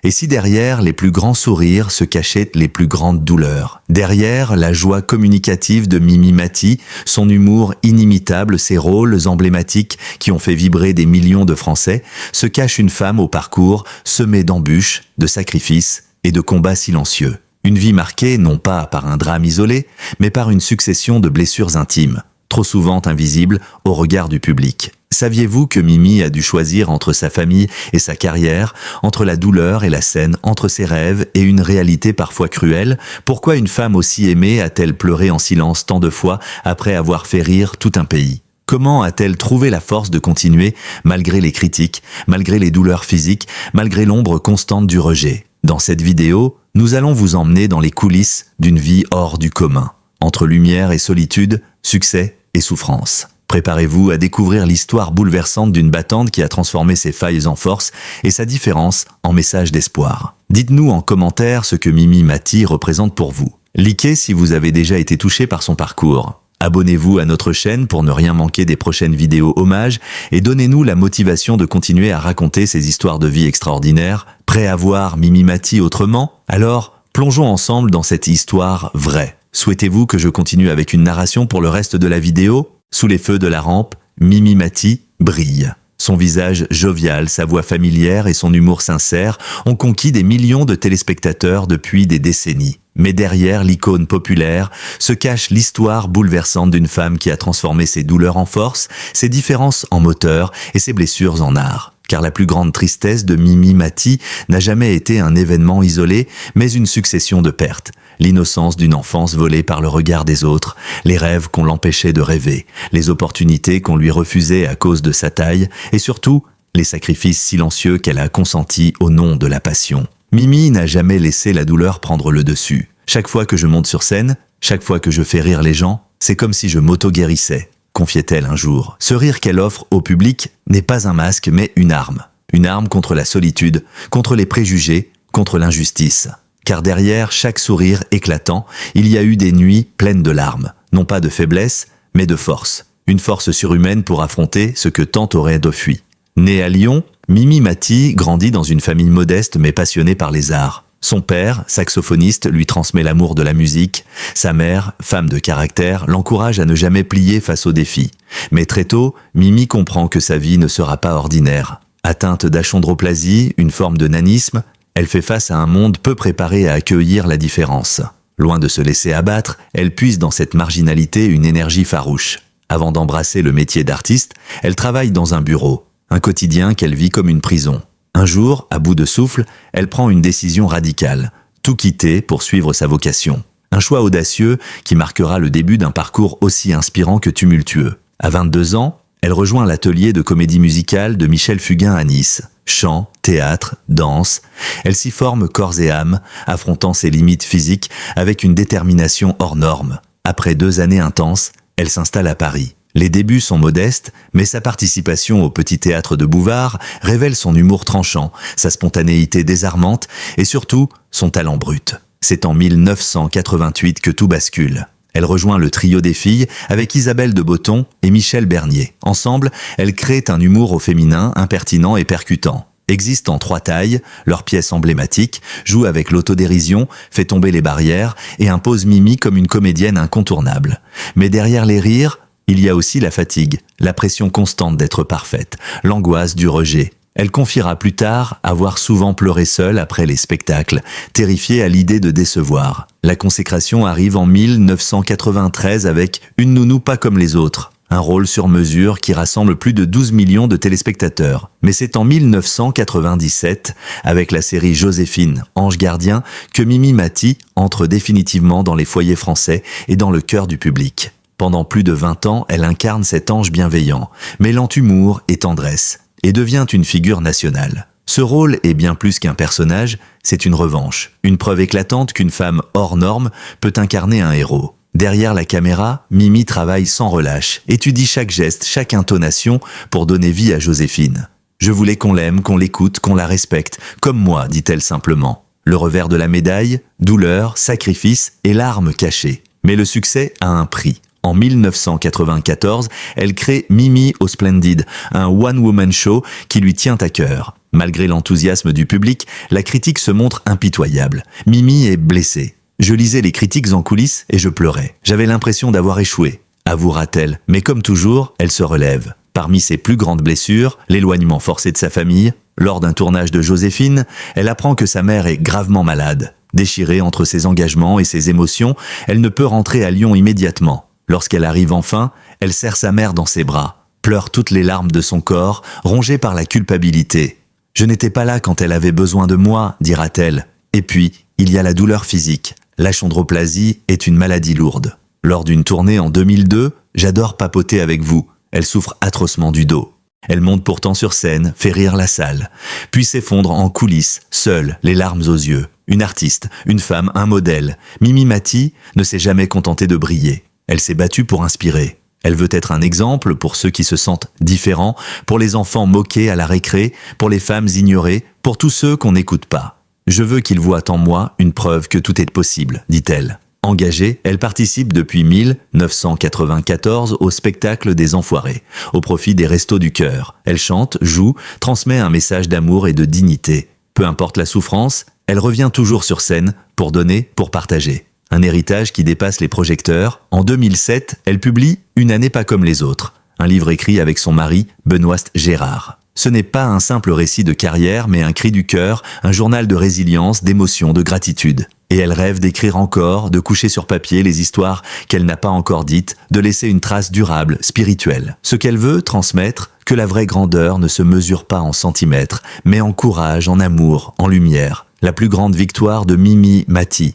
Et si derrière les plus grands sourires se cachaient les plus grandes douleurs? Derrière la joie communicative de Mimi Mati, son humour inimitable, ses rôles emblématiques qui ont fait vibrer des millions de Français, se cache une femme au parcours semé d'embûches, de sacrifices et de combats silencieux. Une vie marquée non pas par un drame isolé, mais par une succession de blessures intimes, trop souvent invisibles au regard du public. Saviez-vous que Mimi a dû choisir entre sa famille et sa carrière, entre la douleur et la scène, entre ses rêves et une réalité parfois cruelle? Pourquoi une femme aussi aimée a-t-elle pleuré en silence tant de fois après avoir fait rire tout un pays? Comment a-t-elle trouvé la force de continuer malgré les critiques, malgré les douleurs physiques, malgré l'ombre constante du rejet? Dans cette vidéo, nous allons vous emmener dans les coulisses d'une vie hors du commun, entre lumière et solitude, succès et souffrance. Préparez-vous à découvrir l'histoire bouleversante d'une battante qui a transformé ses failles en force et sa différence en message d'espoir. Dites-nous en commentaire ce que Mimi Mati représente pour vous. Likez si vous avez déjà été touché par son parcours. Abonnez-vous à notre chaîne pour ne rien manquer des prochaines vidéos hommages et donnez-nous la motivation de continuer à raconter ces histoires de vie extraordinaires. Prêt à voir Mimi Mati autrement? Alors, plongeons ensemble dans cette histoire vraie. Souhaitez-vous que je continue avec une narration pour le reste de la vidéo? Sous les feux de la rampe, Mimi Mati brille. Son visage jovial, sa voix familière et son humour sincère ont conquis des millions de téléspectateurs depuis des décennies. Mais derrière l'icône populaire se cache l'histoire bouleversante d'une femme qui a transformé ses douleurs en force, ses différences en moteur et ses blessures en art. Car la plus grande tristesse de Mimi Mati n'a jamais été un événement isolé, mais une succession de pertes. L'innocence d'une enfance volée par le regard des autres, les rêves qu'on l'empêchait de rêver, les opportunités qu'on lui refusait à cause de sa taille, et surtout, les sacrifices silencieux qu'elle a consentis au nom de la passion. Mimi n'a jamais laissé la douleur prendre le dessus. Chaque fois que je monte sur scène, chaque fois que je fais rire les gens, c'est comme si je m'auto-guérissais, confiait-elle un jour. Ce rire qu'elle offre au public n'est pas un masque, mais une arme. Une arme contre la solitude, contre les préjugés, contre l'injustice. Car derrière chaque sourire éclatant, il y a eu des nuits pleines de larmes, non pas de faiblesse, mais de force. Une force surhumaine pour affronter ce que tant auraient fui. Née à Lyon, Mimi Mati grandit dans une famille modeste mais passionnée par les arts. Son père, saxophoniste, lui transmet l'amour de la musique. Sa mère, femme de caractère, l'encourage à ne jamais plier face aux défis. Mais très tôt, Mimi comprend que sa vie ne sera pas ordinaire. Atteinte d'achondroplasie, une forme de nanisme, elle fait face à un monde peu préparé à accueillir la différence. Loin de se laisser abattre, elle puise dans cette marginalité une énergie farouche. Avant d'embrasser le métier d'artiste, elle travaille dans un bureau, un quotidien qu'elle vit comme une prison. Un jour, à bout de souffle, elle prend une décision radicale, tout quitter pour suivre sa vocation. Un choix audacieux qui marquera le début d'un parcours aussi inspirant que tumultueux. À 22 ans, elle rejoint l'atelier de comédie musicale de Michel Fugain à Nice. Chant, théâtre, danse, elle s'y forme corps et âme, affrontant ses limites physiques avec une détermination hors norme. Après 2 années intenses, elle s'installe à Paris. Les débuts sont modestes, mais sa participation au Petit Théâtre de Bouvard révèle son humour tranchant, sa spontanéité désarmante et surtout son talent brut. C'est en 1988 que tout bascule. Elle rejoint le trio des filles avec Isabelle de Botton et Michel Bernier. Ensemble, elles créent un humour au féminin impertinent et percutant. Existent en 3 tailles, leur pièce emblématique, joue avec l'autodérision, fait tomber les barrières et impose Mimi comme une comédienne incontournable. Mais derrière les rires, il y a aussi la fatigue, la pression constante d'être parfaite, l'angoisse du rejet. Elle confiera plus tard avoir souvent pleuré seule après les spectacles, terrifiée à l'idée de décevoir. La consécration arrive en 1993 avec Une nounou pas comme les autres, un rôle sur mesure qui rassemble plus de 12 millions de téléspectateurs. Mais c'est en 1997, avec la série Joséphine, Ange gardien, que Mimi Mati entre définitivement dans les foyers français et dans le cœur du public. Pendant plus de 20 ans, elle incarne cet ange bienveillant, mêlant humour et tendresse, et devient une figure nationale. Ce rôle est bien plus qu'un personnage, c'est une revanche, une preuve éclatante qu'une femme hors norme peut incarner un héros. Derrière la caméra, Mimi travaille sans relâche, étudie chaque geste, chaque intonation pour donner vie à Joséphine. « Je voulais qu'on l'aime, qu'on l'écoute, qu'on la respecte, comme moi », dit-elle simplement. Le revers de la médaille, douleur, sacrifice et larmes cachées. Mais le succès a un prix. En 1994, elle crée Mimi au Splendid, un one-woman show qui lui tient à cœur. Malgré l'enthousiasme du public, la critique se montre impitoyable. Mimi est blessée. Je lisais les critiques en coulisses et je pleurais. J'avais l'impression d'avoir échoué, avouera-t-elle. Mais comme toujours, elle se relève. Parmi ses plus grandes blessures, l'éloignement forcé de sa famille. Lors d'un tournage de Joséphine, elle apprend que sa mère est gravement malade. Déchirée entre ses engagements et ses émotions, elle ne peut rentrer à Lyon immédiatement. Lorsqu'elle arrive enfin, elle serre sa mère dans ses bras, pleure toutes les larmes de son corps, rongée par la culpabilité. « Je n'étais pas là quand elle avait besoin de moi », dira-t-elle. Et puis, il y a la douleur physique. L'achondroplasie est une maladie lourde. Lors d'une tournée en 2002, j'adore papoter avec vous. Elle souffre atrocement du dos. Elle monte pourtant sur scène, fait rire la salle, puis s'effondre en coulisses, seule, les larmes aux yeux. Une artiste, une femme, un modèle. Mimi Mati ne s'est jamais contentée de briller. Elle s'est battue pour inspirer. Elle veut être un exemple pour ceux qui se sentent différents, pour les enfants moqués à la récré, pour les femmes ignorées, pour tous ceux qu'on n'écoute pas. Je veux qu'ils voient en moi une preuve que tout est possible, dit-elle. Engagée, elle participe depuis 1994 au spectacle des Enfoirés, au profit des Restos du Cœur. Elle chante, joue, transmet un message d'amour et de dignité. Peu importe la souffrance, elle revient toujours sur scène pour donner, pour partager. Un héritage qui dépasse les projecteurs. En 2007, elle publie « Une année pas comme les autres », un livre écrit avec son mari, Benoît Gérard. Ce n'est pas un simple récit de carrière, mais un cri du cœur, un journal de résilience, d'émotion, de gratitude. Et elle rêve d'écrire encore, de coucher sur papier les histoires qu'elle n'a pas encore dites, de laisser une trace durable, spirituelle. Ce qu'elle veut transmettre, que la vraie grandeur ne se mesure pas en centimètres, mais en courage, en amour, en lumière. La plus grande victoire de Mimi Mati.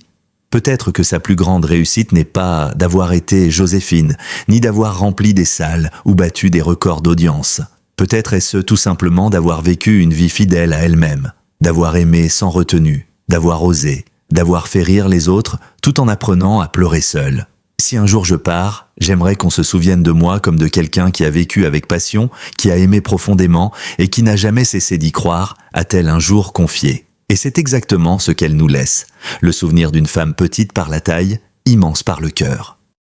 Peut-être que sa plus grande réussite n'est pas d'avoir été Joséphine, ni d'avoir rempli des salles ou battu des records d'audience. Peut-être est-ce tout simplement d'avoir vécu une vie fidèle à elle-même, d'avoir aimé sans retenue, d'avoir osé, d'avoir fait rire les autres tout en apprenant à pleurer seule. Si un jour je pars, j'aimerais qu'on se souvienne de moi comme de quelqu'un qui a vécu avec passion, qui a aimé profondément et qui n'a jamais cessé d'y croire, a-t-elle un jour confié. Et c'est exactement ce qu'elle nous laisse, le souvenir d'une femme petite par la taille, immense par le cœur.